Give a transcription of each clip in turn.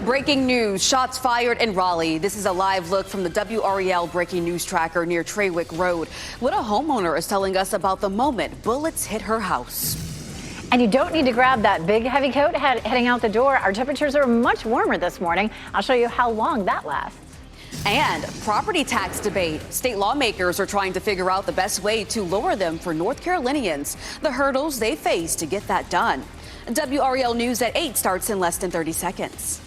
Breaking news, shots fired in Raleigh. This is a live look from the WRAL breaking news tracker near Trawick Road. What a homeowner is telling us about the moment bullets hit her house. And you don't need to grab that big heavy coat heading out the door. Our temperatures are much warmer this morning. I'll show you how long that lasts. And property tax debate. State lawmakers are trying to figure out the best way to lower them for North Carolinians, the hurdles they face to get that done. WRAL News at 8 starts in less than 30 seconds.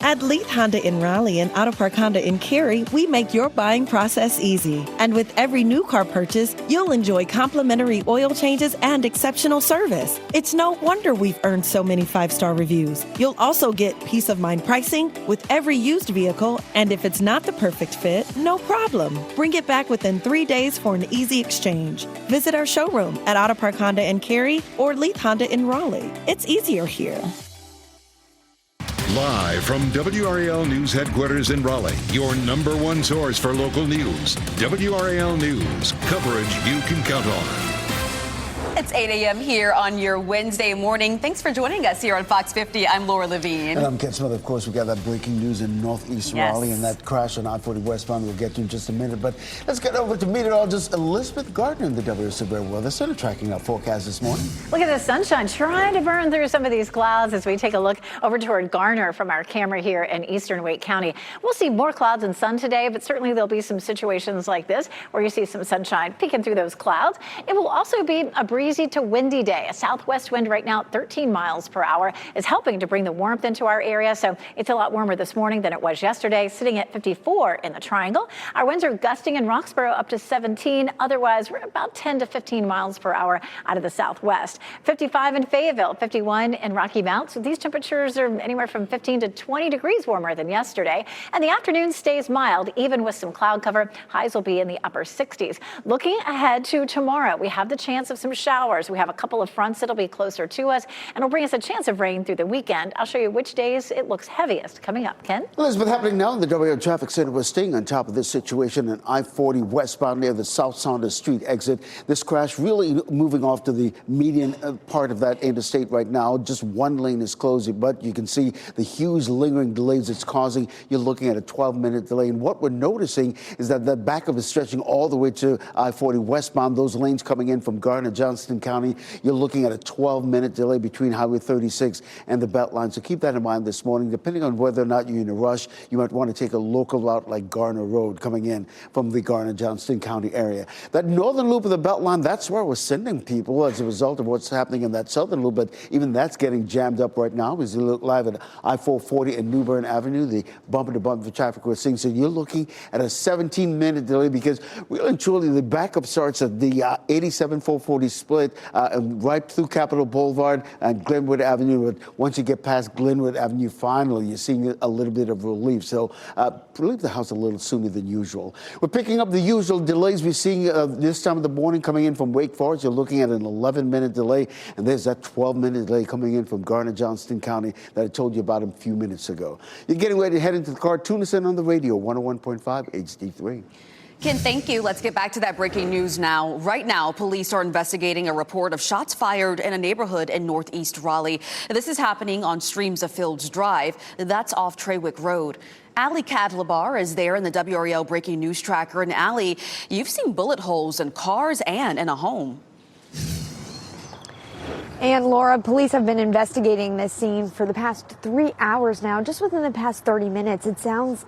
At Leith Honda in Raleigh and Auto Park Honda in Cary, we make your buying process easy. And with every new car purchase, you'll enjoy complimentary oil changes and exceptional service. It's no wonder we've earned so many 5-star reviews. You'll also get peace of mind pricing with every used vehicle, and if it's not the perfect fit, no problem. Bring it back within 3 days for an easy exchange. Visit our showroom at Auto Park Honda in Cary or Leith Honda in Raleigh. It's easier here. Live from WRAL News headquarters in Raleigh, your #1 source for local news. WRAL News, coverage you can count on. It's 8 a.m. here on your Wednesday morning. Thanks for joining us here on Fox 50. I'm Laura Levine. And I'm Ken Smith. Of course, we got that breaking news in northeast Raleigh and that crash on I-40 westbound we'll get to in just a minute. But let's get over to meteorologist Elizabeth Gardner in the WSOB Weather Center tracking our forecast this morning. Look at the sunshine trying to burn through some of these clouds as we take a look over toward Garner from our camera here in eastern Wake County. We'll see more clouds and sun today, but certainly there'll be some situations like this where you see some sunshine peeking through those clouds. It will also be a breezy to windy day. A southwest wind right now, 13 miles per hour, is helping to bring the warmth into our area. So it's a lot warmer this morning than it was yesterday, sitting at 54 in the Triangle. Our winds are gusting in Roxborough up to 17. Otherwise, we're about 10 to 15 miles per hour out of the southwest. 55 in Fayetteville, 51 in Rocky Mount. So these temperatures are anywhere from 15 to 20 degrees warmer than yesterday. And the afternoon stays mild, even with some cloud cover. Highs will be in the upper 60s. Looking ahead to tomorrow, we have the chance of some showers. We have a couple of fronts that'll be closer to us and will bring us a chance of rain through the weekend. I'll show you which days it looks heaviest coming up. Ken? Elizabeth, happening now in the WRAL Traffic Center. We're staying on top of this situation in I-40 westbound near the South Saunders Street exit. This crash really moving off to the median part of that interstate right now. Just one lane is closing, but you can see the huge lingering delays it's causing. You're looking at a 12-minute delay. And what we're noticing is that the back of it is stretching all the way to I-40 westbound. Those lanes coming in from Garner, Johnston County, you're looking at a 12-minute delay between Highway 36 and the Beltline. So keep that in mind this morning. Depending on whether or not you're in a rush, you might want to take a local route like Garner Road coming in from the Garner, Johnston County area. That northern loop of the Beltline, that's where we're sending people as a result of what's happening in that southern loop. But even that's getting jammed up right now. As you look live at I-440 and New Bern Avenue, the bumper-to-bumper traffic we're seeing. So you're looking at a 17-minute delay because really and truly the backup starts at the 87-440 split right through Capitol Boulevard and Glenwood Avenue. But once you get past Glenwood Avenue, finally, you're seeing a little bit of relief. So leave the house a little sooner than usual. We're picking up the usual delays we're seeing this time of the morning coming in from Wake Forest. You're looking at an 11-minute delay, and there's that 12-minute delay coming in from Garner, Johnston County that I told you about a few minutes ago. You're getting ready to head into the car. Tune us in on the radio, 101.5 HD3. Ken, thank you. Let's get back to that breaking news now. Right now, police are investigating a report of shots fired in a neighborhood in northeast Raleigh. This is happening on Streams of Fields Drive. That's off Trawick Road. Allie Cadlabar is there in the WRAL breaking news tracker. And Allie, you've seen bullet holes in cars and in a home. And Laura, police have been investigating this scene for the past 3 hours now. Just within the past 30 minutes,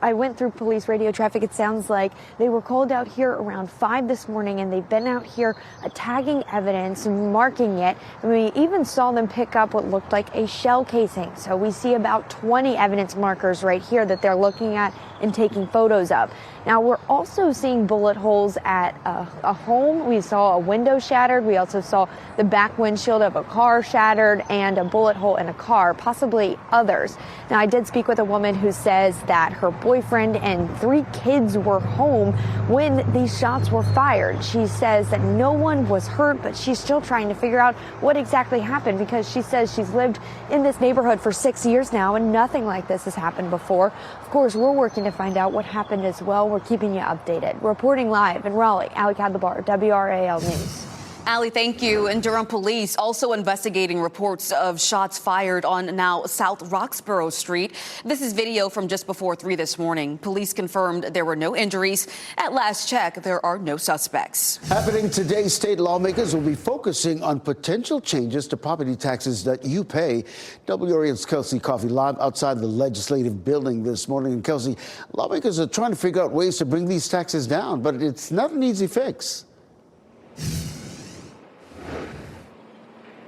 I went through police radio traffic. It sounds like they were called out here around 5 this morning, and they've been out here tagging evidence and marking it. And we even saw them pick up what looked like a shell casing. So we see about 20 evidence markers right here that they're looking at and taking photos of. Now, we're also seeing bullet holes at a home. We saw a window shattered. We also saw the back windshield of a car shattered and a bullet hole in a car, possibly others. Now, I did speak with a woman who says that her boyfriend and 3 kids were home when these shots were fired. She says that no one was hurt, but she's still trying to figure out what exactly happened because she says she's lived in this neighborhood for 6 years now and nothing like this has happened before. Of course, we're working to find out what happened as well. We're keeping you updated. Reporting live in Raleigh, Allie Cadlabar, WRAL News. Allie, thank you. And Durham police also investigating reports of shots fired on now South Roxborough Street. This is video from just before 3 this morning. Police confirmed there were no injuries. At last check, there are no suspects. Happening today, state lawmakers will be focusing on potential changes to property taxes that you pay. WRAL's Kelsey Coffey live outside the legislative building this morning. And Kelsey, lawmakers are trying to figure out ways to bring these taxes down, but it's not an easy fix.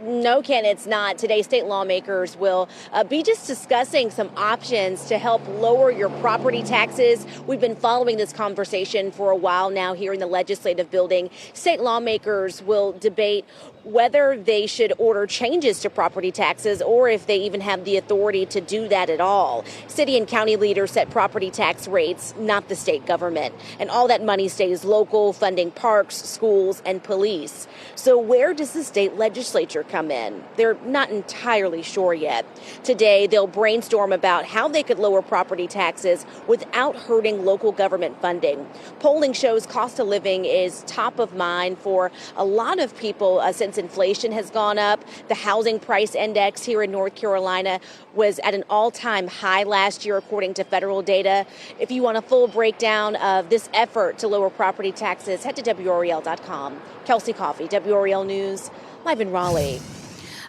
No, Ken, it's not. Today, state lawmakers will be just discussing some options to help lower your property taxes. We've been following this conversation for a while now here in the legislative building. State lawmakers will debate whether they should order changes to property taxes or if they even have the authority to do that at all. City and county leaders set property tax rates, not the state government. And all that money stays local, funding parks, schools, and police. So where does the state legislature come in? They're not entirely sure yet. Today, they'll brainstorm about how they could lower property taxes without hurting local government funding. Polling shows cost of living is top of mind for a lot of people since inflation has gone up. The housing price index here in North Carolina was at an all-time high last year, according to federal data. If you want a full breakdown of this effort to lower property taxes, head to WRAL.com. Kelsey Coffey, WRAL News, live in Raleigh.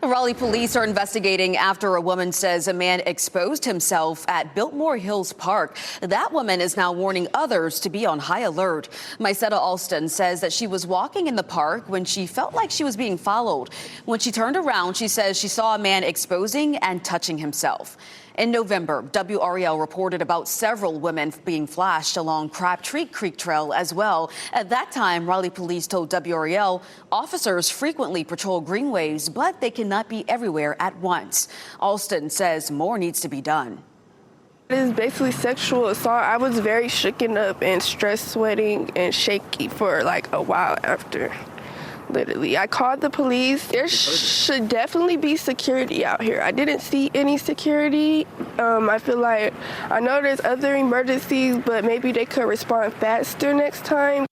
Raleigh police are investigating after a woman says a man exposed himself at Biltmore Hills Park. That woman is now warning others to be on high alert. Mysetta Alston says that she was walking in the park when she felt like she was being followed. When she turned around, she says she saw a man exposing and touching himself. In November, WRAL reported about several women being flashed along Crabtree Creek Trail as well. At that time, Raleigh police told WRAL officers frequently patrol greenways, but they cannot be everywhere at once. Alston says more needs to be done. It is basically sexual assault. I was very shaken up and stress sweating and shaky for like a while after. Literally, I called the police. There should definitely be security out here. I didn't see any security. I feel like I know there's other emergencies, but maybe they could respond faster next time.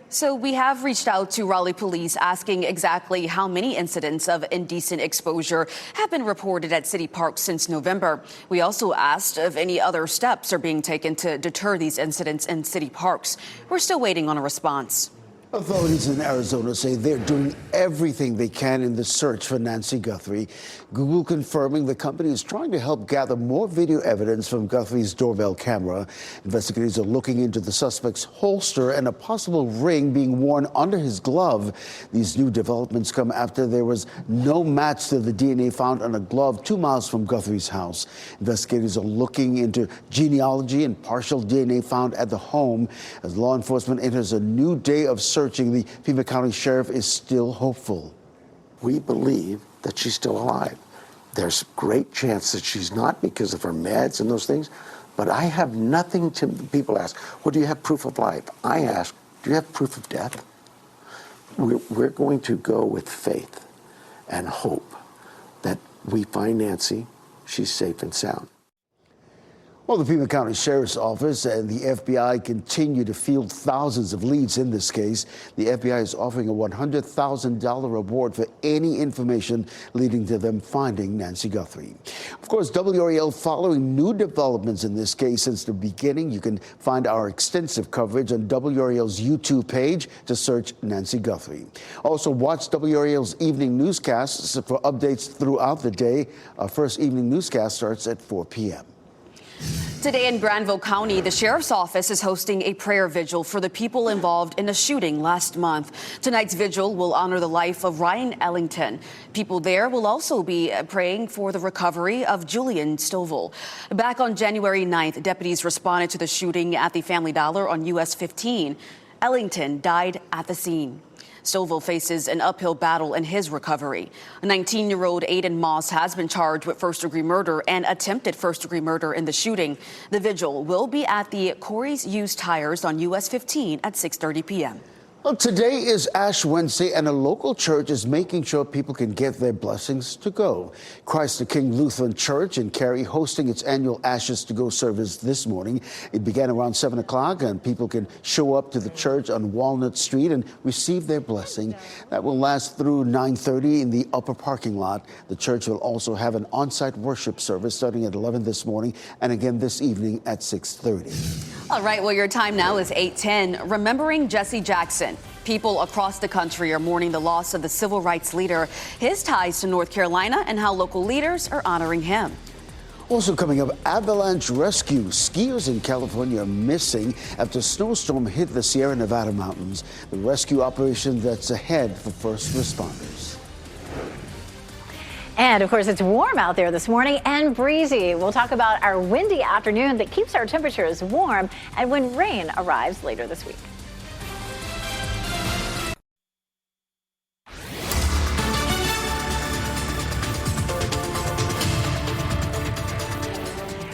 So we have reached out to Raleigh police asking exactly how many incidents of indecent exposure have been reported at city parks since November. We also asked if any other steps are being taken to deter these incidents in city parks. We're still waiting on a response. Authorities in Arizona say they're doing everything they can in the search for Nancy Guthrie. Google confirming the company is trying to help gather more video evidence from Guthrie's doorbell camera. Investigators are looking into the suspect's holster and a possible ring being worn under his glove. These new developments come after there was no match to the DNA found on a glove 2 miles from Guthrie's house. Investigators are looking into genealogy and partial DNA found at the home. As law enforcement enters a new day of searching, the Pima County Sheriff is still hopeful. We believe that she's still alive. There's a great chance that she's not because of her meds and those things, but I have nothing to, people ask, well, do you have proof of life? I ask, do you have proof of death? We're going to go with faith and hope that we find Nancy, she's safe and sound. Well, the Pima County Sheriff's Office and the FBI continue to field thousands of leads in this case. The FBI is offering a $100,000 reward for any information leading to them finding Nancy Guthrie. Of course, WRAL following new developments in this case since the beginning. You can find our extensive coverage on WRAL's YouTube page to search Nancy Guthrie. Also, watch WRAL's evening newscasts for updates throughout the day. Our first evening newscast starts at 4 p.m. Today in Granville County, the sheriff's office is hosting a prayer vigil for the people involved in a shooting last month. Tonight's vigil will honor the life of Ryan Ellington. People there will also be praying for the recovery of Julian Stovall. Back on January 9th, deputies responded to the shooting at the Family Dollar on US 15. Ellington died at the scene. Stovall faces an uphill battle in his recovery. 19-year-old Aiden Moss has been charged with first-degree murder and attempted first-degree murder in the shooting. The vigil will be at the Corey's Used Tires on US 15 at 6:30 p.m. Well, today is Ash Wednesday, and a local church is making sure people can get their blessings to go. Christ the King Lutheran Church in Cary hosting its annual Ashes to Go service this morning. It began around 7 o'clock, and people can show up to the church on Walnut Street and receive their blessing. That will last through 9:30 in the upper parking lot. The church will also have an on-site worship service starting at 11 this morning and again this evening at 6:30. All right, well, your time now is 8:10. Remembering Jesse Jackson. People across the country are mourning the loss of the civil rights leader, his ties to North Carolina, and how local leaders are honoring him. Also coming up, avalanche rescue. Skiers in California are missing after a snowstorm hit the Sierra Nevada mountains. The rescue operation that's ahead for first responders. And of course, it's warm out there this morning and breezy. We'll talk about our windy afternoon that keeps our temperatures warm and when rain arrives later this week.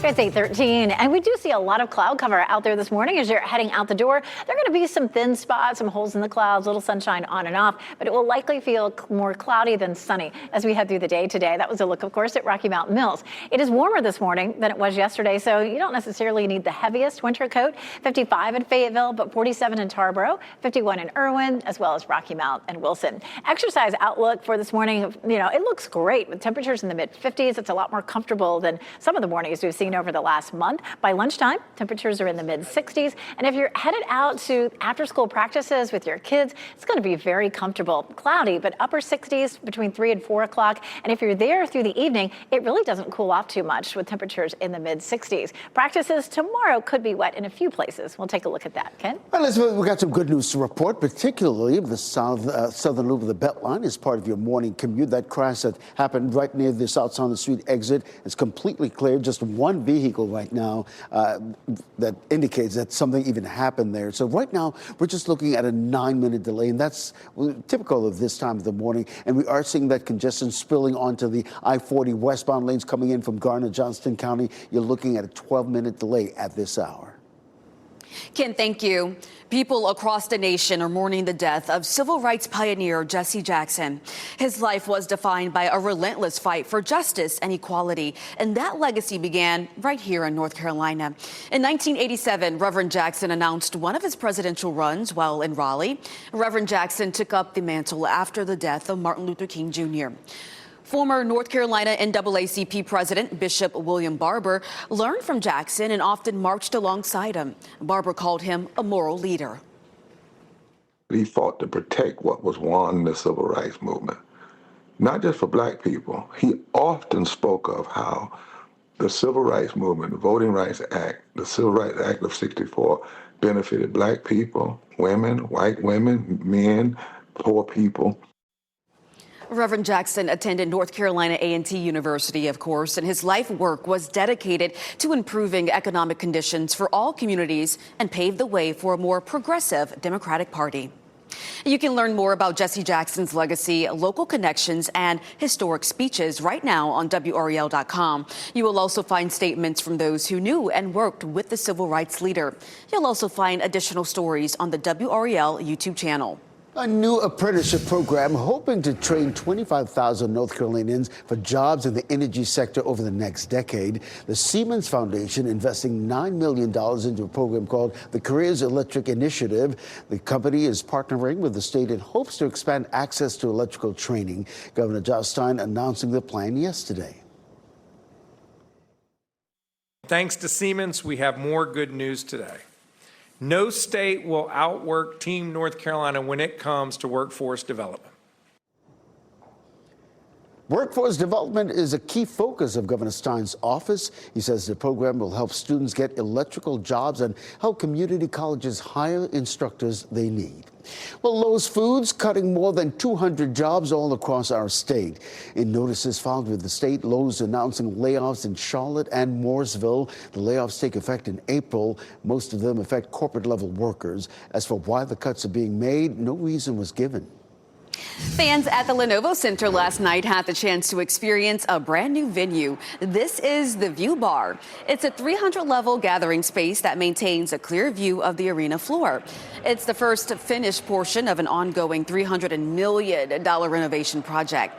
It's 8:13, and we do see a lot of cloud cover out there this morning as you're heading out the door. There are going to be some thin spots, some holes in the clouds, little sunshine on and off, but it will likely feel more cloudy than sunny as we head through the day today. That was a look, of course, at Rocky Mountain Mills. It is warmer this morning than it was yesterday, so you don't necessarily need the heaviest winter coat. 55 in Fayetteville, but 47 in Tarboro, 51 in Irwin, as well as Rocky Mount and Wilson. Exercise outlook for this morning, it looks great with temperatures in the mid-50s. It's a lot more comfortable than some of the mornings we've seen over the last month. By lunchtime, temperatures are in the mid-60s. And if you're headed out to after-school practices with your kids, it's going to be very comfortable. Cloudy, but upper 60s between 3 and 4 o'clock. And if you're there through the evening, it really doesn't cool off too much with temperatures in the mid-60s. Practices tomorrow could be wet in a few places. We'll take a look at that. Ken? Well, Elizabeth, we've got some good news to report, particularly the southern loop of the Beltline is part of your morning commute. That crash that happened right near the South Saunders Street exit is completely cleared. Just one vehicle right now that indicates that something even happened there. So right now, we're just looking at a 9-minute delay, and that's typical of this time of the morning. And we are seeing that congestion spilling onto the I-40 westbound lanes coming in from Garner, Johnston County. You're looking at a 12-minute delay at this hour. Ken, thank you. People across the nation are mourning the death of civil rights pioneer Jesse Jackson. His life was defined by a relentless fight for justice and equality, and that legacy began right here in North Carolina. In 1987, Reverend Jackson announced one of his presidential runs while in Raleigh. Reverend Jackson took up the mantle after the death of Martin Luther King Jr. Former North Carolina NAACP President Bishop William Barber learned from Jackson and often marched alongside him. Barber called him a moral leader. He fought to protect what was won in the civil rights movement, not just for black people. He often spoke of how the Civil Rights Movement, the Voting Rights Act, the Civil Rights Act of '64 benefited black people, women, white women, men, poor people. Reverend Jackson attended North Carolina A&T University, of course, and his life work was dedicated to improving economic conditions for all communities and paved the way for a more progressive Democratic Party. You can learn more about Jesse Jackson's legacy, local connections, and historic speeches right now on WRAL.com. You will also find statements from those who knew and worked with the civil rights leader. You'll also find additional stories on the WRAL YouTube channel. A new apprenticeship program hoping to train 25,000 North Carolinians for jobs in the energy sector over the next decade. The Siemens Foundation investing $9 million into a program called the Careers Electric Initiative. The company is partnering with the state and hopes to expand access to electrical training. Governor Josh Stein announcing the plan yesterday. Thanks to Siemens, we have more good news today. No state will outwork Team North Carolina when it comes to workforce development. Workforce development is a key focus of Governor Stein's office. He says the program will help students get electrical jobs and help community colleges hire instructors they need. Well, Lowe's Foods cutting more than 200 jobs all across our state. In notices filed with the state, Lowe's announcing layoffs in Charlotte and Mooresville. The layoffs take effect in April. Most of them affect corporate level workers. As for why the cuts are being made, no reason was given. Fans at the Lenovo Center last night had the chance to experience a brand new venue. This is the View Bar. It's a 300-level gathering space that maintains a clear view of the arena floor. It's the first finished portion of an ongoing $300 million renovation project.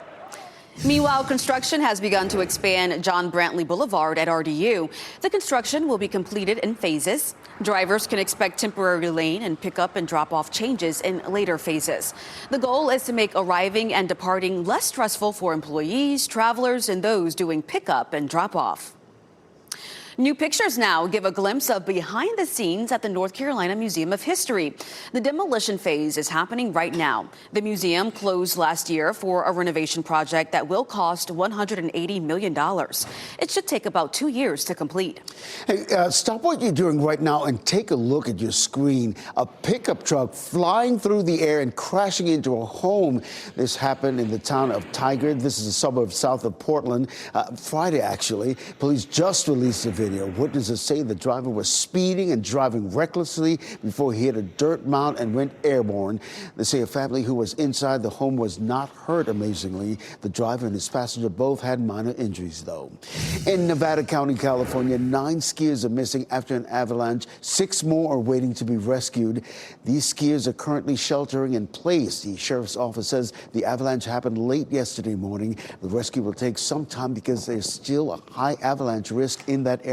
Meanwhile, construction has begun to expand John Brantley Boulevard at RDU. The construction will be completed in phases. Drivers can expect temporary lane and pickup and drop-off changes in later phases. The goal is to make arriving and departing less stressful for employees, travelers, and those doing pickup and drop-off. New pictures now give a glimpse of behind the scenes at the North Carolina Museum of History. The demolition phase is happening right now. The museum closed last year for a renovation project that will cost $180 million. It should take about 2 years to complete. Hey, stop what you're doing right now and take a look at your screen. A pickup truck flying through the air and crashing into a home. This happened in the town of Tigard. This is a suburb south of Portland. Friday, actually. Police just released a video. Witnesses say the driver was speeding and driving recklessly before he hit a dirt mound and went airborne. They say a family who was inside the home was not hurt, amazingly. The driver and his passenger both had minor injuries, though. In Nevada County, California, 9 skiers are missing after an avalanche. 6 more are waiting to be rescued. These skiers are currently sheltering in place. The sheriff's office says the avalanche happened late yesterday morning. The rescue will take some time because there's still a high avalanche risk in that area.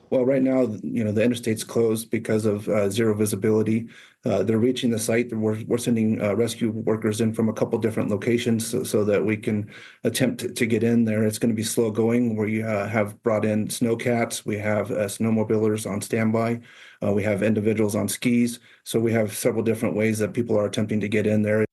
Well, right now, the interstate's closed because of zero visibility. They're reaching the site. We're sending rescue workers in from a couple different locations so that we can attempt to get in there. It's going to be slow going. We have brought in snowcats. We have snowmobilers on standby. We have individuals on skis. So we have several different ways that people are attempting to get in there.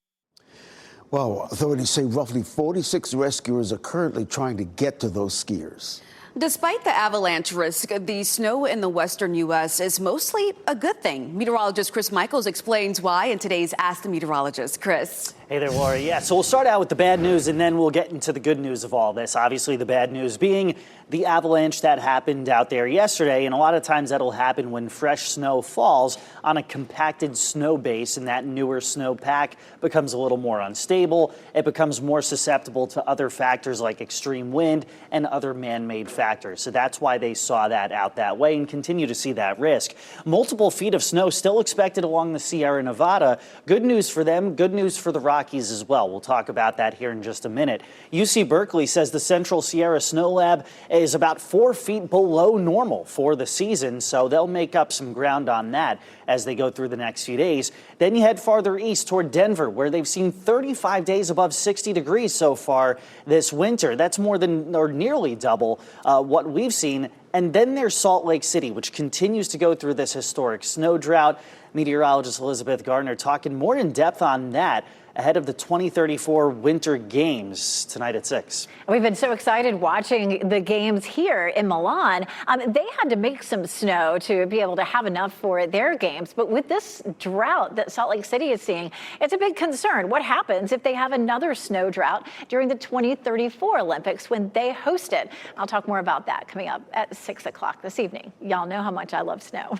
Well, authorities say roughly 46 rescuers are currently trying to get to those skiers. Despite the avalanche risk, the snow in the western U.S. is mostly a good thing. Meteorologist Chris Michaels explains why in today's Ask the Meteorologist. Chris. Hey there, Laura. Yeah, so we'll start out with the bad news and then we'll get into the good news of all this. Obviously, the bad news being the avalanche that happened out there yesterday. And a lot of times that'll happen when fresh snow falls on a compacted snow base and that newer snowpack becomes a little more unstable. It becomes more susceptible to other factors like extreme wind and other man-made factors. So that's why they saw that out that way and continue to see that risk. Multiple feet of snow still expected along the Sierra Nevada. Good news for them, good news for the Rockies as well. We'll talk about that here in just a minute. UC Berkeley says the Central Sierra Snow Lab is about 4 feet below normal for the season, so they'll make up some ground on that as they go through the next few days. Then you head farther east toward Denver, where they've seen 35 days above 60 degrees so far this winter. That's more than or nearly double what we've seen. And then there's Salt Lake City, which continues to go through this historic snow drought. Meteorologist Elizabeth Gardner talking more in depth on that ahead of the 2034 Winter Games tonight at 6. We've been so excited watching the games here in Milan. They had to make some snow to be able to have enough for their games. But with this drought that Salt Lake City is seeing, it's a big concern. What happens if they have another snow drought during the 2034 Olympics when they host it? I'll talk more about that coming up at 6 o'clock this evening. Y'all know how much I love snow.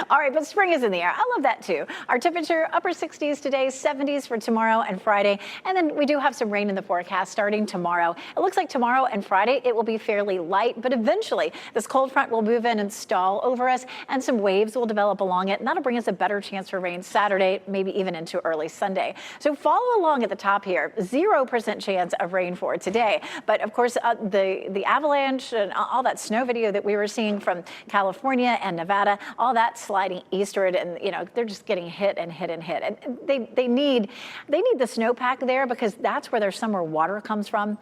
All right, but spring is in the air. I love that too. Our temperature upper 60s today, 70s for tomorrow and Friday. And then we do have some rain in the forecast starting tomorrow. It looks like tomorrow and Friday it will be fairly light, but eventually this cold front will move in and stall over us and some waves will develop along it. And that'll bring us a better chance for rain Saturday, maybe even into early Sunday. So follow along at the top here. 0% chance of rain for today. But of course, the avalanche and all that snow video that we were seeing from California and Nevada, all that sliding eastward, and they're just getting hit and hit and hit. And they need the snowpack there because that's where their summer water comes from.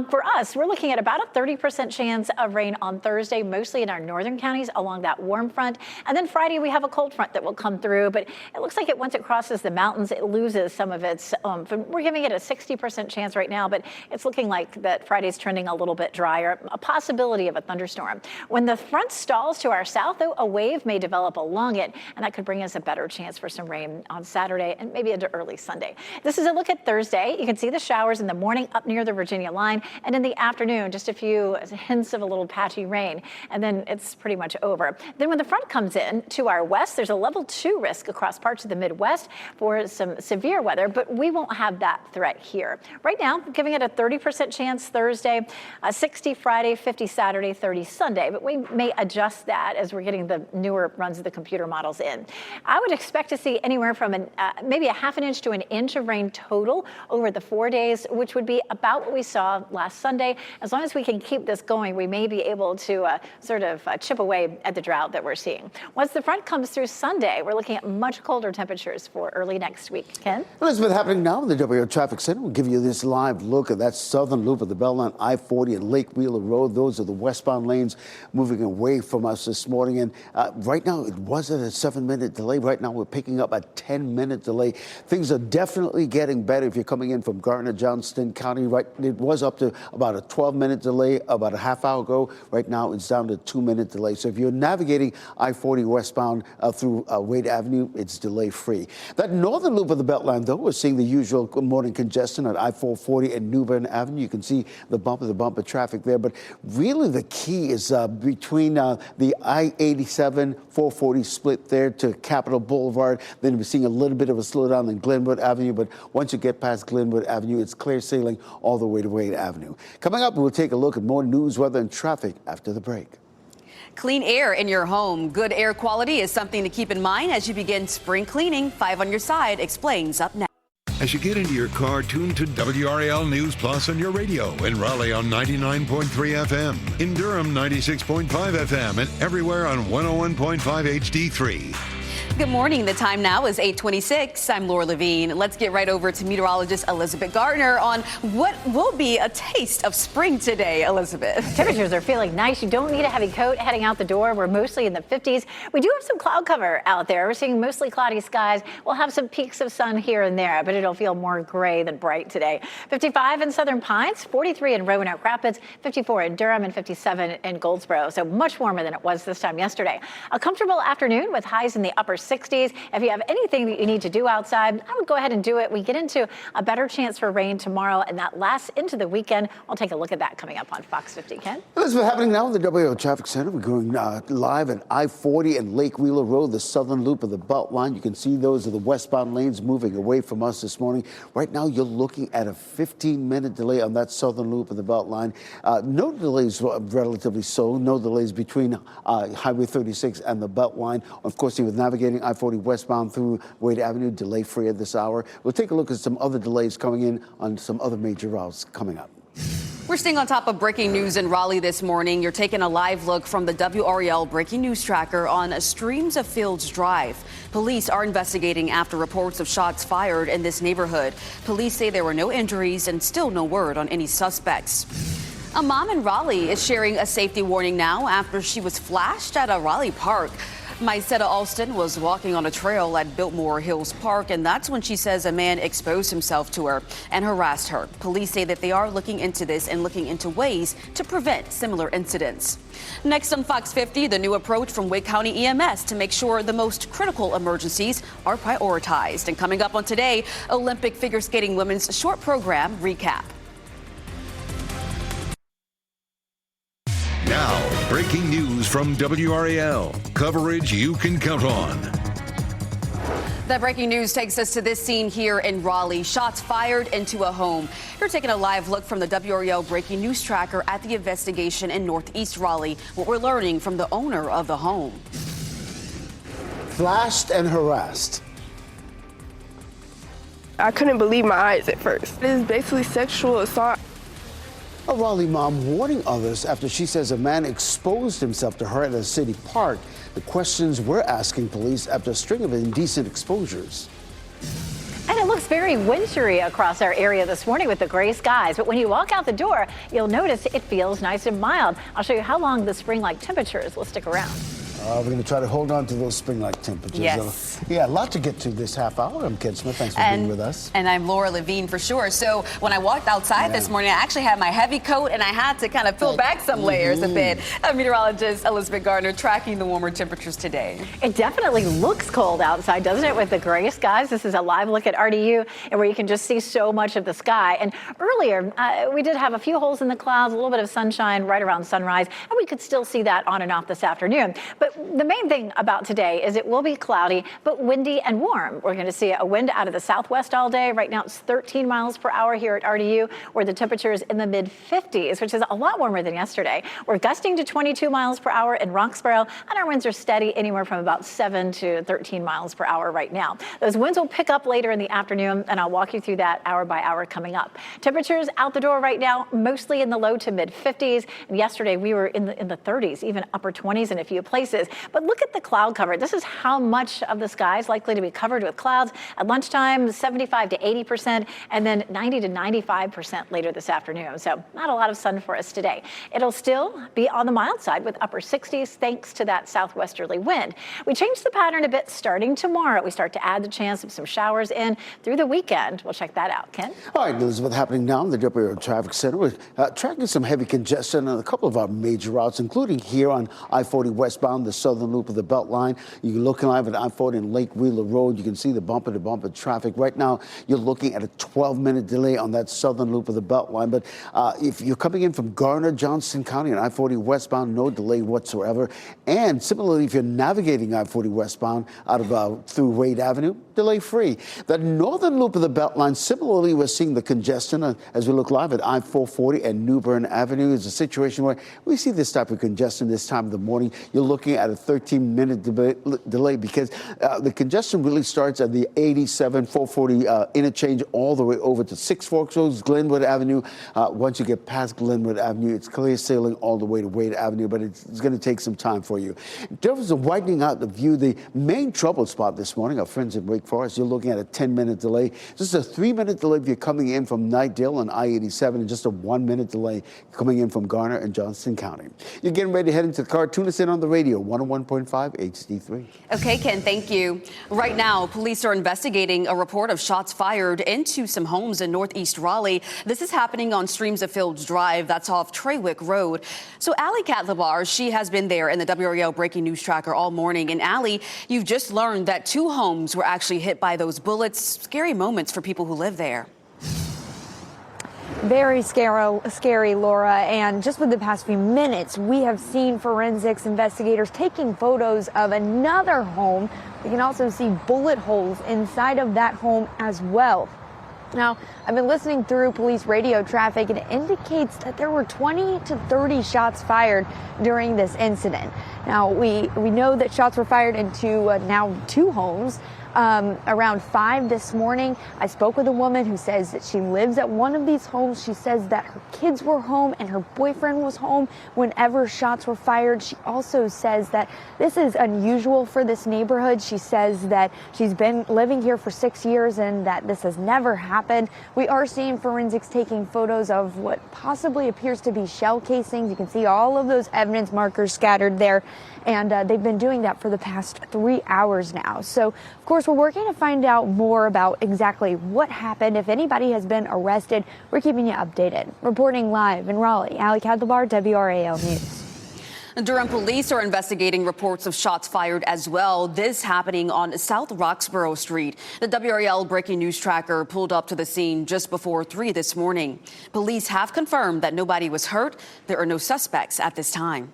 For us, we're looking at about a 30% chance of rain on Thursday, mostly in our northern counties along that warm front. And then Friday, we have a cold front that will come through, but it looks like once it crosses the mountains, it loses some of its, we're giving it a 60% chance right now, but it's looking like that Friday's trending a little bit drier, a possibility of a thunderstorm. When the front stalls to our south, though, a wave may develop along it, and that could bring us a better chance for some rain on Saturday and maybe into early Sunday. This is a look at Thursday. You can see the showers in the morning up near the Virginia line, and in the afternoon, just a few hints of a little patchy rain, and then it's pretty much over. Then when the front comes in to our west, there's a level 2 risk across parts of the Midwest for some severe weather, but we won't have that threat here. Right now, giving it a 30% chance Thursday, 60 Friday, 50 Saturday, 30 Sunday, but we may adjust that as we're getting the newer runs of the computer models in. I would expect to see anywhere from maybe a half an inch to an inch of rain total over the 4 days, which would be about what we saw last Sunday. As long as we can keep this going, we may be able to sort of chip away at the drought that we're seeing. Once the front comes through Sunday, we're looking at much colder temperatures for early next week. Ken? Elizabeth, happening now in the WRAL Traffic Center. We'll give you this live look at that southern loop of the Beltline, I-40 and Lake Wheeler Road. Those are the westbound lanes moving away from us this morning. And right now, it was at a 7-minute delay. Right now, we're picking up a 10-minute delay. Things are definitely getting better if you're coming in from Gardner, Johnston County. Right, it was up to about a 12-minute delay about a half hour ago. Right now, it's down to a 2-minute delay. So if you're navigating I-40 westbound through Wade Avenue, it's delay-free. That northern loop of the Beltline, though, we're seeing the usual morning congestion at I-440 and New Bern Avenue. You can see the bumper traffic there. But really, the key is between the I-87 440 split there to Capitol Boulevard. Then we're seeing a little bit of a slowdown in Glenwood Avenue. But once you get past Glenwood Avenue, it's clear sailing all the way to Wade Avenue. Coming up, we'll take a look at more news, weather, and traffic after the break. Clean air in your home. Good air quality is something to keep in mind as you begin spring cleaning. 5 on your side explains up next. As you get into your car, tune to WRAL News Plus on your radio. In Raleigh on 99.3 FM. In Durham, 96.5 FM. And everywhere on 101.5 HD3. Good morning. The time now is 8:26. I'm Laura Levine. Let's get right over to meteorologist Elizabeth Gardner on what will be a taste of spring today. Elizabeth. Temperatures are feeling nice. You don't need a heavy coat heading out the door. We're mostly in the 50s. We do have some cloud cover out there. We're seeing mostly cloudy skies. We'll have some peaks of sun here and there, but it'll feel more gray than bright today. 55 in Southern Pines, 43 in Roanoke Rapids, 54 in Durham, and 57 in Goldsboro. So much warmer than it was this time yesterday. A comfortable afternoon with highs in the upper 60s. If you have anything that you need to do outside, I would go ahead and do it. We get into a better chance for rain tomorrow, and that lasts into the weekend. I'll take a look at that coming up on Fox 50. Ken? This is happening now in the WRAL Traffic Center. We're going live at I-40 and Lake Wheeler Road, the southern loop of the Beltline. You can see those are the westbound lanes moving away from us this morning. Right now, you're looking at a 15-minute delay on that southern loop of the Beltline. No delays, relatively so. No delays between Highway 36 and the Beltline. Of course, you were navigating I-40 westbound through Wade Avenue, delay-free at this hour. We'll take a look at some other delays coming in on some other major routes coming up. We're staying on top of breaking news in Raleigh this morning. You're taking a live look from the WRAL breaking news tracker on Streams of Fields Drive. Police are investigating after reports of shots fired in this neighborhood. Police say there were no injuries and still no word on any suspects. A mom in Raleigh is sharing a safety warning now after she was flashed at a Raleigh park. Mysetta Alston was walking on a trail at Biltmore Hills Park, and that's when she says a man exposed himself to her and harassed her. Police say that they are looking into this and looking into ways to prevent similar incidents. Next on Fox 50, the new approach from Wake County EMS to make sure the most critical emergencies are prioritized. And coming up on today, Olympic figure skating women's short program recap. Now, breaking news from WRAL. Coverage you can count on. That breaking news takes us to this scene here in Raleigh. Shots fired into a home. You're taking a live look from the WRAL breaking news tracker at the investigation in Northeast Raleigh. What we're learning from the owner of the home. Flashed and harassed. I couldn't believe my eyes at first. It is basically sexual assault. A Raleigh mom warning others after she says a man exposed himself to her at a city park. The questions we're asking police after a string of indecent exposures. And it looks very wintry across our area this morning with the gray skies. But when you walk out the door, you'll notice it feels nice and mild. I'll show you how long the spring-like temperatures will stick around. We're going to try to hold on to those spring-like temperatures. Yes. Yeah, a lot to get to this half hour. I'm Ken Smith. Thanks for being with us. And I'm Laura Levine for sure. So when I walked outside this morning, I actually had my heavy coat and I had to kind of pull back some layers a bit. Meteorologist Elizabeth Gardner tracking the warmer temperatures today. It definitely looks cold outside, doesn't it, with the gray skies? This is a live look at RDU, and where you can just see so much of the sky. And earlier, we did have a few holes in the clouds, a little bit of sunshine right around sunrise, and we could still see that on and off this afternoon. But the main thing about today is it will be cloudy, but windy and warm. We're going to see a wind out of the southwest all day. Right now, it's 13 miles per hour here at RDU, where the temperature is in the mid-50s, which is a lot warmer than yesterday. We're gusting to 22 miles per hour in Roxborough, and our winds are steady anywhere from about 7 to 13 miles per hour right now. Those winds will pick up later in the afternoon, and I'll walk you through that hour by hour coming up. Temperatures out the door right now, mostly in the low to mid-50s. And yesterday, we were in the 30s, even upper 20s in a few places. But look at the cloud cover. This is how much of the sky is likely to be covered with clouds. At lunchtime, 75 to 80%, and then 90 to 95% later this afternoon. So not a lot of sun for us today. It'll still be on the mild side with upper 60s thanks to that southwesterly wind. We changed the pattern a bit starting tomorrow. We start to add the chance of some showers in through the weekend. We'll check that out. Ken? All right, Elizabeth, happening now in the WRAL Traffic Center. We're tracking some heavy congestion on a couple of our major routes, including here on I-40 westbound, the southern loop of the Beltline. You can look live at I-40 and Lake Wheeler Road. You can see the bumper-to-bumper traffic. Right now, you're looking at a 12-minute delay on that southern loop of the Beltline. But if you're coming in from Garner, Johnston County, and I-40 westbound, no delay whatsoever. And similarly, if you're navigating I-40 westbound out of through Wade Avenue, delay-free. The northern loop of the Beltline, similarly, we're seeing the congestion as we look live at I-440 and New Bern Avenue. It's a situation where we see this type of congestion this time of the morning. You're looking at a 13-minute delay because the congestion really starts at the 87 440 interchange all the way over to Six Forks Road, Glenwood Avenue. Once you get past Glenwood Avenue, it's clear sailing all the way to Wade Avenue, but it's going to take some time for you. In terms of widening out the view, the main trouble spot this morning, our friends in Wake Forest, you're looking at a 10-minute delay. Just a 3-minute delay if you're coming in from Knightdale on I-87, and just a 1-minute delay coming in from Garner and Johnston County. You're getting ready to head into the car. Tune us in on the radio, 101.5 HD3. Okay, Ken, thank you. Right now, police are investigating a report of shots fired into some homes in northeast Raleigh. This is happening on Streams of Fields Drive. That's off Treywick Road. So Allie Katlabar, she has been there in the WRAL Breaking News Tracker all morning. And Allie, you've just learned that 2 homes were actually hit by those bullets. Scary moments for people who live there. Very scary, Laura. And just within the past few minutes, we have seen forensics investigators taking photos of another home. We can also see bullet holes inside of that home as well. Now, I've been listening through police radio traffic, and it indicates that there were 20 to 30 shots fired during this incident. Now, we know that shots were fired into now 2 homes. Around 5 this morning, I spoke with a woman who says that she lives at one of these homes. She says that her kids were home and her boyfriend was home whenever shots were fired. She also says that this is unusual for this neighborhood. She says that she's been living here for 6 years and that this has never happened. We are seeing forensics taking photos of what possibly appears to be shell casings. You can see all of those evidence markers scattered there, and they've been doing that for the past 3 hours now. So, of course, we're working to find out more about exactly what happened. If anybody has been arrested, we're keeping you updated. Reporting live in Raleigh, Allie Katlabar, WRAL News. Durham police are investigating reports of shots fired as well. This happening on South Roxborough Street. The WRAL Breaking News Tracker pulled up to the scene just before 3 this morning. Police have confirmed that nobody was hurt. There are no suspects at this time.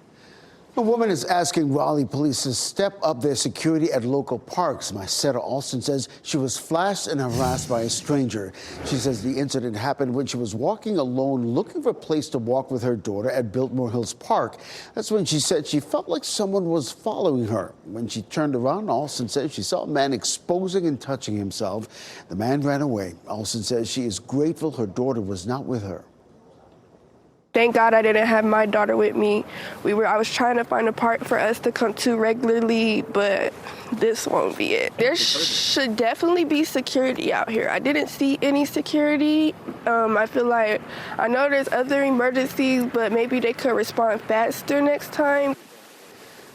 A woman is asking Raleigh police to step up their security at local parks. Mysetta Alston says she was flashed and harassed by a stranger. She says the incident happened when she was walking alone looking for a place to walk with her daughter at Biltmore Hills Park. That's when she said she felt like someone was following her. When she turned around, Alston says she saw a man exposing and touching himself. The man ran away. Alston says she is grateful her daughter was not with her. Thank God I didn't have my daughter with me. I was trying to find a park for us to come to regularly, but this won't be it. There should definitely be security out here. I didn't see any security. I feel like, I know there's other emergencies, but maybe they could respond faster next time.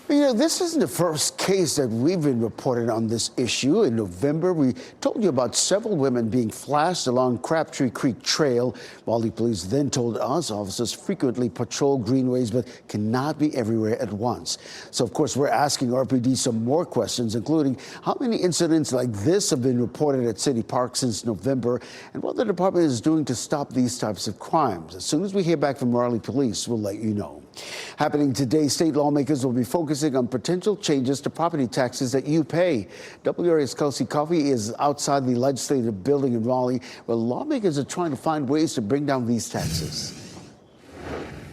You know, this isn't the first case that we've been reporting on this issue. In November, we told you about several women being flashed along Crabtree Creek Trail. Raleigh police then told us officers frequently patrol greenways but cannot be everywhere at once. So, of course, we're asking RPD some more questions, including how many incidents like this have been reported at City Park since November and what the department is doing to stop these types of crimes. As soon as we hear back from Raleigh police, we'll let you know. Happening today, state lawmakers will be focusing on potential changes to property taxes that you pay. WRAL's Kelsey Coffey is outside the legislative building in Raleigh, where lawmakers are trying to find ways to bring down these taxes.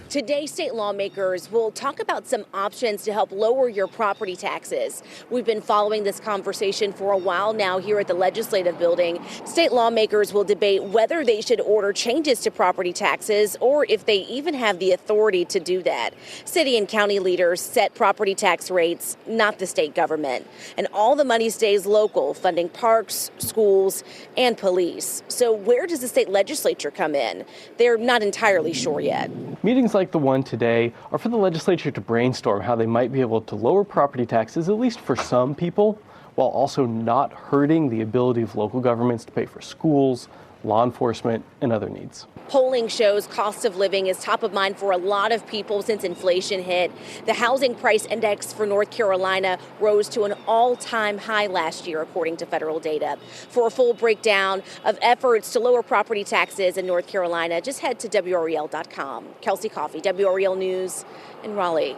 Today, state lawmakers will talk about some options to help lower your property taxes. We've been following this conversation for a while now here at the legislative building. State lawmakers will debate whether they should order changes to property taxes or if they even have the authority to do that. City and county leaders set property tax rates, not the state government. And all the money stays local, funding parks, schools, and police. So where does the state legislature come in? They're not entirely sure yet. Meetings like the one today are for the legislature to brainstorm how they might be able to lower property taxes, at least for some people, while also not hurting the ability of local governments to pay for schools, law enforcement, and other needs. Polling shows cost of living is top of mind for a lot of people since inflation hit. The housing price index for North Carolina rose to an all-time high last year, according to federal data. For a full breakdown of efforts to lower property taxes in North Carolina, just head to WRAL.com. Kelsey Coffey, WRAL News in Raleigh.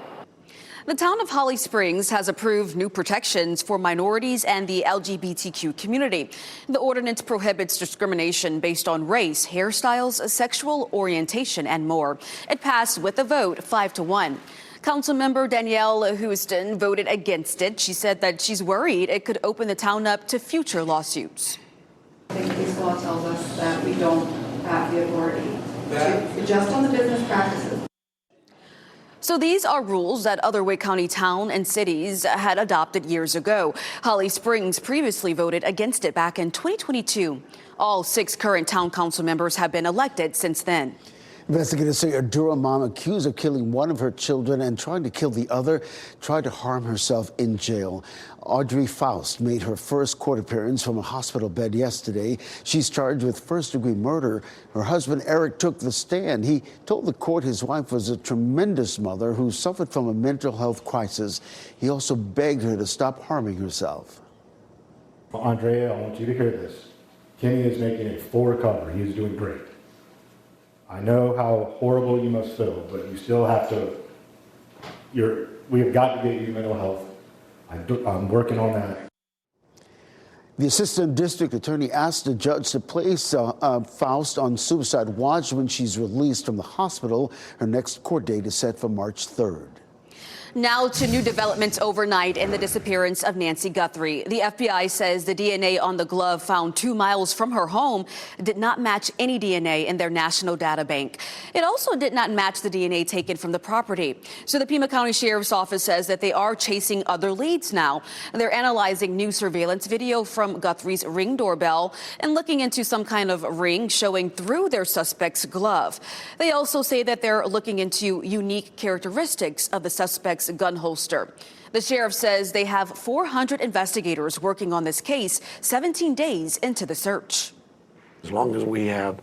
The town of Holly Springs has approved new protections for minorities and the LGBTQ community. The ordinance prohibits discrimination based on race, hairstyles, sexual orientation, and more. It passed with a vote 5-1. Councilmember Danielle Houston voted against it. She said that she's worried it could open the town up to future lawsuits. I think case law tells us that we don't have the authority to adjust on the business practices. So these are rules that other Wake County town and cities had adopted years ago. Holly Springs previously voted against it back in 2022. All 6 current town council members have been elected since then. Investigators say a Durham mom accused of killing one of her children and trying to kill the other tried to harm herself in jail. Audrey Faust made her first court appearance from a hospital bed yesterday. She's charged with first-degree murder. Her husband, Eric, took the stand. He told the court his wife was a tremendous mother who suffered from a mental health crisis. He also begged her to stop harming herself. Andrea, I want you to hear this. Kenny is making a full recovery. He's doing great. I know how horrible you must feel, but you still have to, we have got to get you mental health. I'm working on that. The assistant district attorney asked the judge to place Faust on suicide watch when she's released from the hospital. Her next court date is set for March 3rd. Now to new developments overnight in the disappearance of Nancy Guthrie. The FBI says the DNA on the glove found 2 miles from her home did not match any DNA in their national data bank. It also did not match the DNA taken from the property. So the Pima County Sheriff's Office says that they are chasing other leads now. They're analyzing new surveillance video from Guthrie's Ring doorbell and looking into some kind of ring showing through their suspect's glove. They also say that they're looking into unique characteristics of the suspect's gun holster. The sheriff says they have 400 investigators working on this case 17 days into the search. As long as we have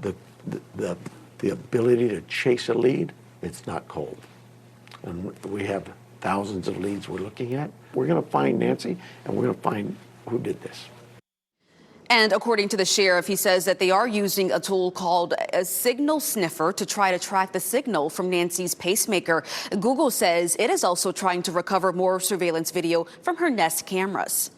the ability to chase a lead, it's not cold. And we have thousands of leads we're looking at. We're going to find Nancy, and we're going to find who did this. And according to the sheriff, he says that they are using a tool called a signal sniffer to try to track the signal from Nancy's pacemaker. Google says it is also trying to recover more surveillance video from her Nest cameras.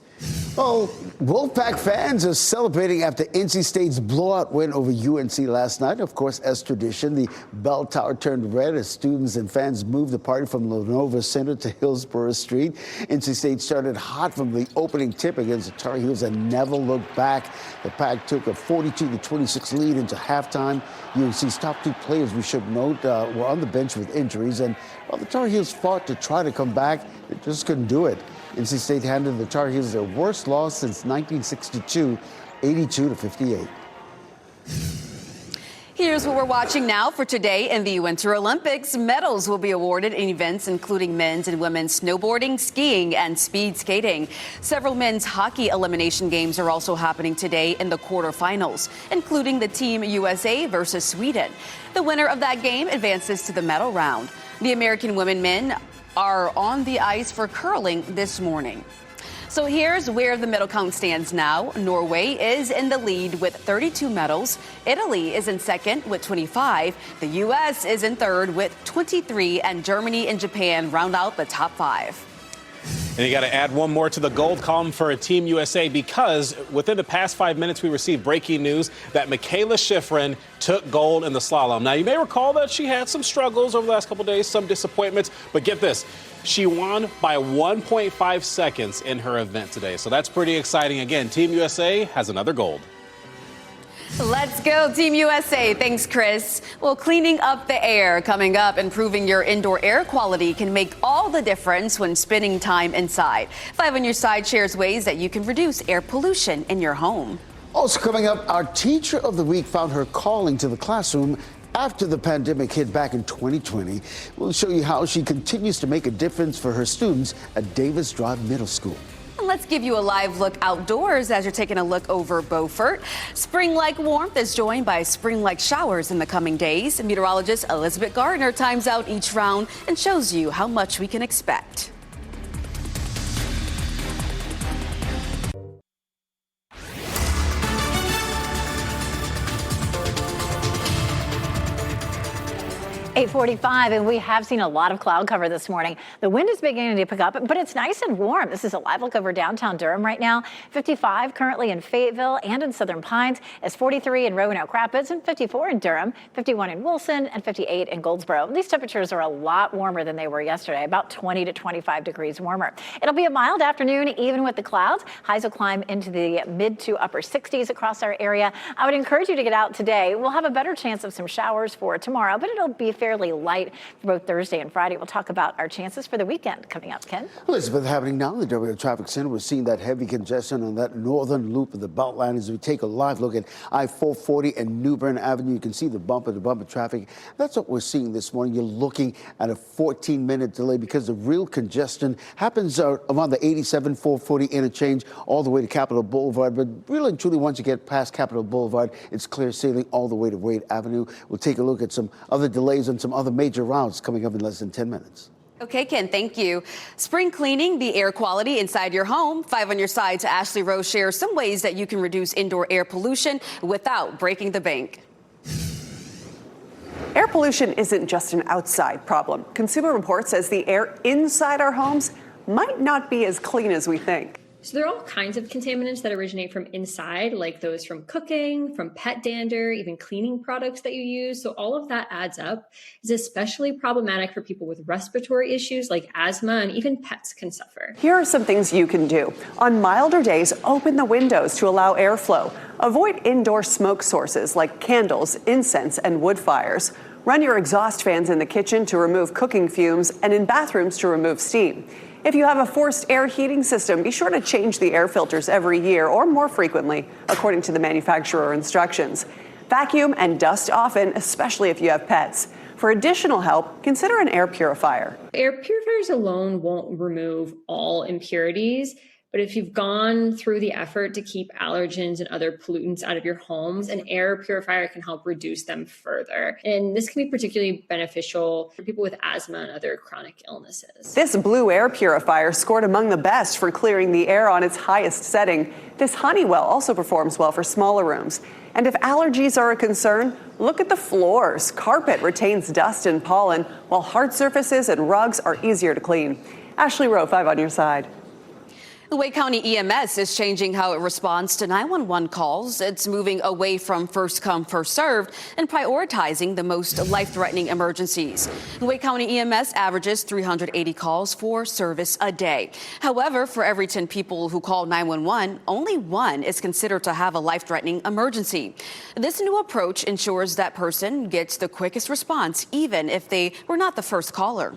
Well, Wolfpack fans are celebrating after NC State's blowout win over UNC last night. Of course, as tradition, the bell tower turned red as students and fans moved the party from Lenova Center to Hillsborough Street. NC State started hot from the opening tip against the Tar Heels and never looked back. The Pack took a 42-26 lead into halftime. UNC's top 2 players, we should note, were on the bench with injuries. And while the Tar Heels fought to try to come back, they just couldn't do it. NC State handed the Tar Heels their worst loss since 1962, 82-58. Here's what we're watching now for today in the Winter Olympics. Medals will be awarded in events including men's and women's snowboarding, skiing, and speed skating. Several men's hockey elimination games are also happening today in the quarterfinals, including the Team USA versus Sweden. The winner of that game advances to the medal round. The American women men are on the ice for curling this morning. So here's where the medal count stands now. Norway is in the lead with 32 medals. Italy is in second with 25. The U.S. is in third with 23. And Germany and Japan round out the top 5. And you got to add one more to the gold column for Team USA, because within the past 5 minutes, we received breaking news that Michaela Schifrin took gold in the slalom. Now, you may recall that she had some struggles over the last couple of days, some disappointments, but get this. She won by 1.5 seconds in her event today. So that's pretty exciting. Again, Team USA has another gold. Let's go, Team USA. Thanks, Chris. Well, cleaning up the air coming up. Improving your indoor air quality can make all the difference when spending time inside. 5 on Your Side shares ways that you can reduce air pollution in your home. Also coming up, our Teacher of the Week found her calling to the classroom after the pandemic hit back in 2020. We'll show you how she continues to make a difference for her students at Davis Drive Middle School. And let's give you a live look outdoors as you're taking a look over Beaufort. Spring-like warmth is joined by spring-like showers in the coming days. Meteorologist Elizabeth Gardner times out each round and shows you how much we can expect. .45, and we have seen a lot of cloud cover this morning. The wind is beginning to pick up, but it's nice and warm. This is a live look over downtown Durham right now. 55 currently in Fayetteville and in Southern Pines. It's 43 in Roanoke Rapids and 54 in Durham, 51 in Wilson, and 58 in Goldsboro. These temperatures are a lot warmer than they were yesterday, about 20 to 25 degrees warmer. It'll be a mild afternoon, even with the clouds. Highs will climb into the mid to upper 60s across our area. I would encourage you to get out today. We'll have a better chance of some showers for tomorrow, but it'll be fairly light for both Thursday and Friday. We'll talk about our chances for the weekend coming up. Ken? Elizabeth, happening now in the WRAL Traffic Center. We're seeing that heavy congestion on that northern loop of the Beltline as we take a live look at I-440 and New Bern Avenue. You can see the bumper-to-bumper traffic. That's what we're seeing this morning. You're looking at a 14-minute delay because the real congestion happens around the 87-440 interchange all the way to Capitol Boulevard. But really and truly, once you get past Capitol Boulevard, it's clear sailing all the way to Wade Avenue. We'll take a look at some other delays on some other major routes coming up in less than 10 minutes. Okay, Ken, thank you. Spring cleaning the air quality inside your home. 5 on Your Side's Ashley Rose shares some ways that you can reduce indoor air pollution without breaking the bank. Air pollution isn't just an outside problem. Consumer Reports says the air inside our homes might not be as clean as we think. So there are all kinds of contaminants that originate from inside, like those from cooking, from pet dander, even cleaning products that you use. So all of that adds up. Is especially problematic for people with respiratory issues like asthma, and even pets can suffer. Here are some things you can do. On milder days, open the windows to allow airflow. Avoid indoor smoke sources like candles, incense, and wood fires. Run your exhaust fans in the kitchen to remove cooking fumes and in bathrooms to remove steam. If you have a forced air heating system, be sure to change the air filters every year or more frequently, according to the manufacturer instructions. Vacuum and dust often, especially if you have pets. For additional help, consider an air purifier. Air purifiers alone won't remove all impurities, but if you've gone through the effort to keep allergens and other pollutants out of your homes, an air purifier can help reduce them further. And this can be particularly beneficial for people with asthma and other chronic illnesses. This blue air purifier scored among the best for clearing the air on its highest setting. This Honeywell also performs well for smaller rooms. And if allergies are a concern, look at the floors. Carpet retains dust and pollen, while hard surfaces and rugs are easier to clean. Ashley Rowe, 5 on Your Side. The Wake County EMS is changing how it responds to 911 calls. It's moving away from first come, first served and prioritizing the most life-threatening emergencies. The Wake County EMS averages 380 calls for service a day. However, for every 10 people who call 911, only 1 is considered to have a life-threatening emergency. This new approach ensures that person gets the quickest response, even if they were not the first caller.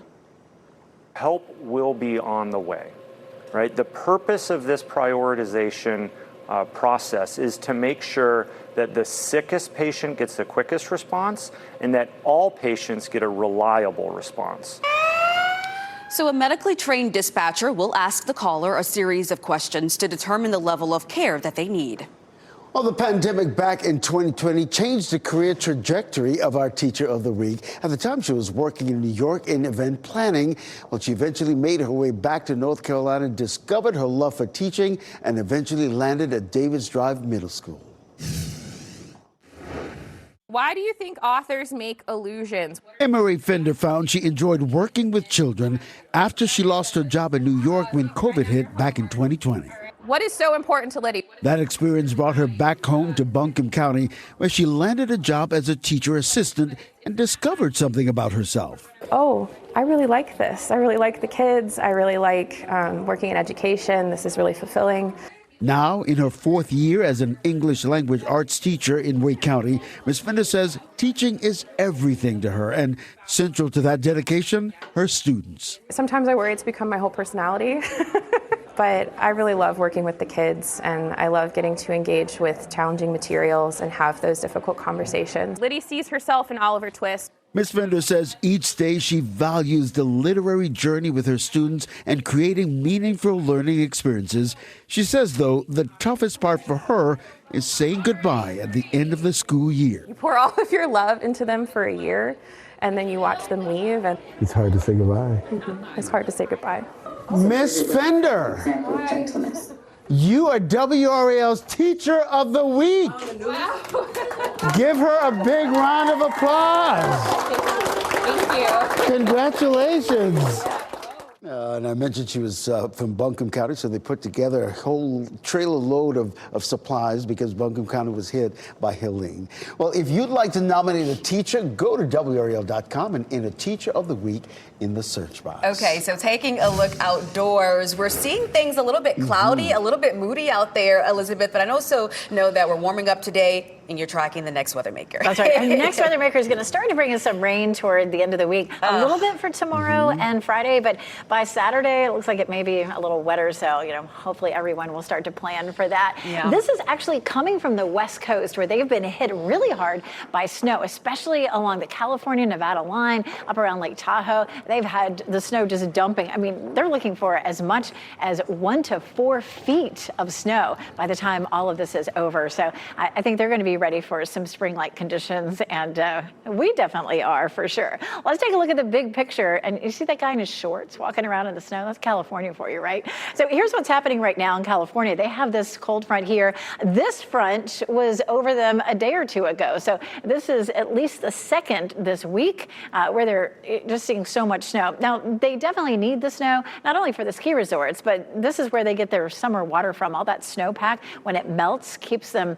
Help will be on the way. Right? The purpose of this prioritization process is to make sure that the sickest patient gets the quickest response and that all patients get a reliable response. So a medically trained dispatcher will ask the caller a series of questions to determine the level of care that they need. Well, the pandemic back in 2020 changed the career trajectory of our Teacher of the Week. At the time, she was working in New York in event planning. Well, she eventually made her way back to North Carolina, discovered her love for teaching, and eventually landed at Davis Drive Middle School. Why do you think authors make illusions? Emery Fender found she enjoyed working with children after she lost her job in New York when COVID hit back in 2020. What is so important to Liddy? That experience brought her back home to Buncombe County, where she landed a job as a teacher assistant and discovered something about herself. Oh, I really like this. I really like the kids. I really like working in education. This is really fulfilling. Now, in her 4th year as an English language arts teacher in Wake County, Ms. Fender says teaching is everything to her, and central to that dedication, her students. Sometimes I worry it's become my whole personality. But I really love working with the kids, and I love getting to engage with challenging materials and have those difficult conversations. Liddy sees herself in Oliver Twist. Ms. Fender says each day she values the literary journey with her students and creating meaningful learning experiences. She says, though, the toughest part for her is saying goodbye at the end of the school year. You pour all of your love into them for a year, and then you watch them leave. And it's hard to say goodbye. It's hard to say goodbye. Miss Fender, you are WRAL's Teacher of the Week. Wow. Give her a big round of applause. Thank you. Congratulations. And I mentioned she was from Buncombe County, so they put together a whole trailer load of supplies because Buncombe County was hit by Helene. Well, if you'd like to nominate a teacher, go to WRAL.com and enter Teacher of the Week in the search box. Okay, so taking a look outdoors, we're seeing things a little bit cloudy, a little bit moody out there, Elizabeth, but I also know that we're warming up today and you're tracking the next weather maker. That's right. And the next weather maker is going to start to bring us some rain toward the end of the week. A little bit for tomorrow and Friday, but by Saturday, it looks like it may be a little wetter. So, hopefully everyone will start to plan for that. Yeah. This is actually coming from the West Coast, where they've been hit really hard by snow, especially along the California-Nevada line, up around Lake Tahoe. They've had the snow just dumping. I mean, they're looking for as much as 1 to 4 feet of snow by the time all of this is over. So I think they're going to be ready for some spring-like conditions, and we definitely are for sure. Let's take a look at the big picture, and you see that guy in his shorts walking around in the snow? That's California for you, right? So here's what's happening right now in California. They have this cold front here. This front was over them a day or two ago, so this is at least the second this week where they're just seeing so much snow. Now, they definitely need the snow, not only for the ski resorts, but this is where they get their summer water from. All that snowpack, when it melts, keeps them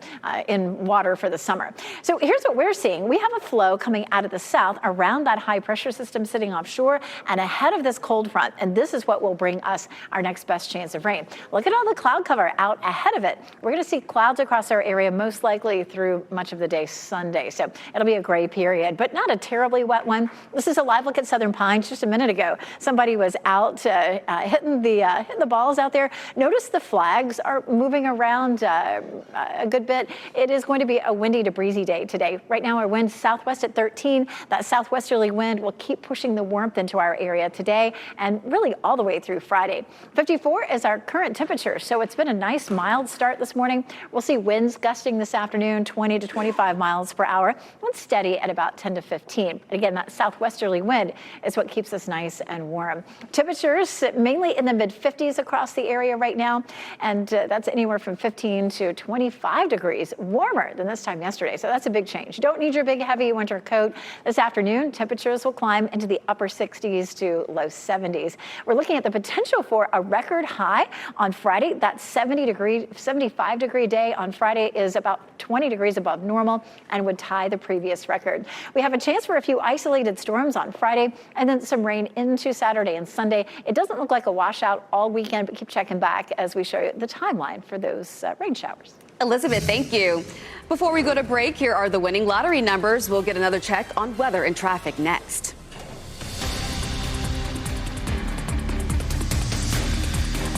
in water for the summer. So here's what we're seeing. We have a flow coming out of the south around that high pressure system sitting offshore and ahead of this cold front. And this is what will bring us our next best chance of rain. Look at all the cloud cover out ahead of it. We're going to see clouds across our area most likely through much of the day Sunday. So it'll be a gray period, but not a terribly wet one. This is a live look at Southern Pines just a minute ago. Somebody was out hitting the balls out there. Notice the flags are moving around a good bit. It is going to be a windy to breezy day today. Right now our wind southwest at 13. That southwesterly wind will keep pushing the warmth into our area today and really all the way through Friday. 54 is our current temperature, so it's been a nice mild start this morning. We'll see winds gusting this afternoon 20 to 25 miles per hour and steady at about 10 to 15. And again, that southwesterly wind is what keeps us nice and warm. Temperatures mainly in the mid-50s across the area right now, and that's anywhere from 15 to 25 degrees warmer than this time yesterday. So that's a big change. You don't need your big heavy winter coat. This afternoon, temperatures will climb into the upper 60s to low 70s. We're looking at the potential for a record high on Friday. That 75 degree day on Friday is about 20 degrees above normal and would tie the previous record. We have a chance for a few isolated storms on Friday and then some rain into Saturday and Sunday. It doesn't look like a washout all weekend, but keep checking back as we show you the timeline for those rain showers. Elizabeth, thank you. Before we go to break, here are the winning lottery numbers. We'll get another check on weather and traffic next.